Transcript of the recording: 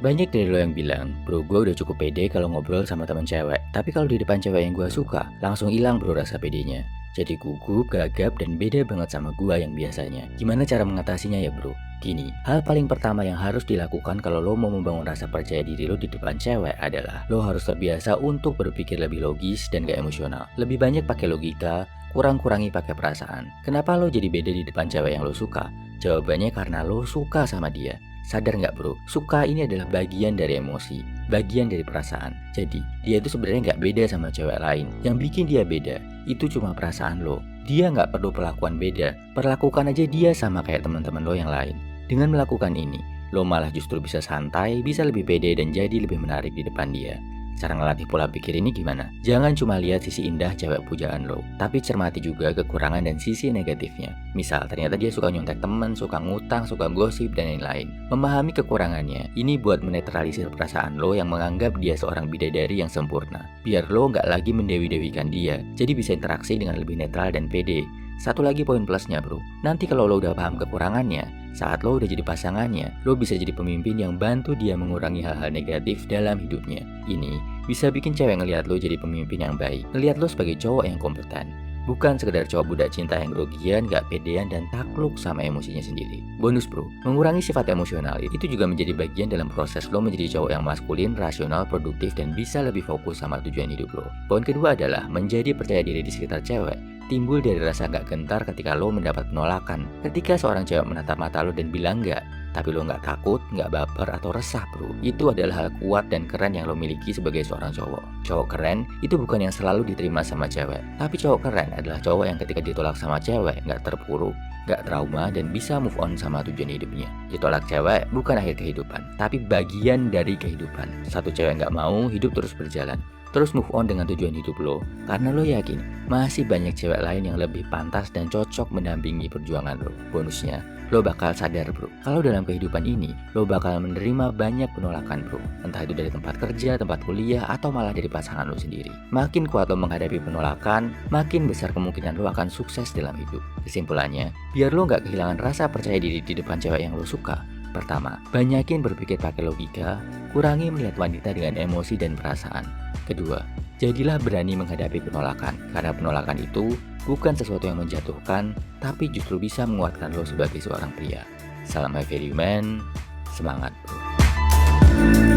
Banyak dari lo yang bilang, bro gue udah cukup pede kalau ngobrol sama teman cewek. Tapi kalau di depan cewek yang gue suka, langsung hilang bro rasa pedenya. Jadi gugup, gagap, dan beda banget sama gue yang biasanya. Gimana cara mengatasinya ya bro? Gini, hal paling pertama yang harus dilakukan kalau lo mau membangun rasa percaya diri lo di depan cewek adalah lo harus terbiasa untuk berpikir lebih logis dan gak emosional. Lebih banyak pakai logika, kurangi pakai perasaan. Kenapa lo jadi beda di depan cewek yang lo suka? Jawabannya karena lo suka sama dia. Sadar nggak bro, suka ini adalah bagian dari emosi, bagian dari perasaan. Jadi, dia itu sebenarnya nggak beda sama cewek lain. Yang bikin dia beda, itu cuma perasaan lo. Dia nggak perlu perlakuan beda, perlakukan aja dia sama kayak teman-teman lo yang lain. Dengan melakukan ini, lo malah justru bisa santai, bisa lebih pede dan jadi lebih menarik di depan dia. Cara ngelatih pola pikir ini gimana? Jangan cuma lihat sisi indah cewek pujaan lo, tapi cermati juga kekurangan dan sisi negatifnya. Misal, ternyata dia suka nyontek temen, suka ngutang, suka gosip, dan lain-lain. Memahami kekurangannya, ini buat menetralisir perasaan lo yang menganggap dia seorang bidadari yang sempurna. Biar lo nggak lagi mendewi-dewikan dia, jadi bisa interaksi dengan lebih netral dan pede. Satu lagi poin plusnya bro, nanti kalau lo udah paham kekurangannya, saat lo udah jadi pasangannya, lo bisa jadi pemimpin yang bantu dia mengurangi hal-hal negatif dalam hidupnya. Ini bisa bikin cewek ngelihat lo jadi pemimpin yang baik, ngelihat lo sebagai cowok yang kompeten. Bukan sekedar cowok budak cinta yang grogian, gak pedean, dan takluk sama emosinya sendiri. Bonus bro, mengurangi sifat emosional itu juga menjadi bagian dalam proses lo menjadi cowok yang maskulin, rasional, produktif, dan bisa lebih fokus sama tujuan hidup lo. Poin kedua adalah menjadi percaya diri di sekitar cewek. Timbul dari rasa gak gentar ketika lo mendapat penolakan. Ketika seorang cewek menatap mata lo dan bilang enggak, tapi lo nggak takut, nggak baper atau resah bro. Itu adalah hal kuat dan keren yang lo miliki sebagai seorang cowok. Cowok keren itu bukan yang selalu diterima sama cewek. Tapi cowok keren adalah cowok yang ketika ditolak sama cewek nggak terpuruk, nggak trauma, dan bisa move on sama tujuan hidupnya. Ditolak cewek bukan akhir kehidupan, tapi bagian dari kehidupan. Satu cewek nggak mau, hidup terus berjalan. Terus move on dengan tujuan hidup lo, karena lo yakin masih banyak cewek lain yang lebih pantas dan cocok mendampingi perjuangan lo. Bonusnya, lo bakal sadar bro, kalau dalam kehidupan ini, lo bakal menerima banyak penolakan bro. Entah itu dari tempat kerja, tempat kuliah, atau malah dari pasangan lo sendiri. Makin kuat lo menghadapi penolakan, makin besar kemungkinan lo akan sukses dalam hidup. Kesimpulannya, biar lo gak kehilangan rasa percaya diri di depan cewek yang lo suka. Pertama, banyakin berpikir pakai logika, kurangi melihat wanita dengan emosi dan perasaan. Kedua, jadilah berani menghadapi penolakan, karena penolakan itu bukan sesuatu yang menjatuhkan, tapi justru bisa menguatkan lo sebagai seorang pria. Salam Heavy Man, semangat bro.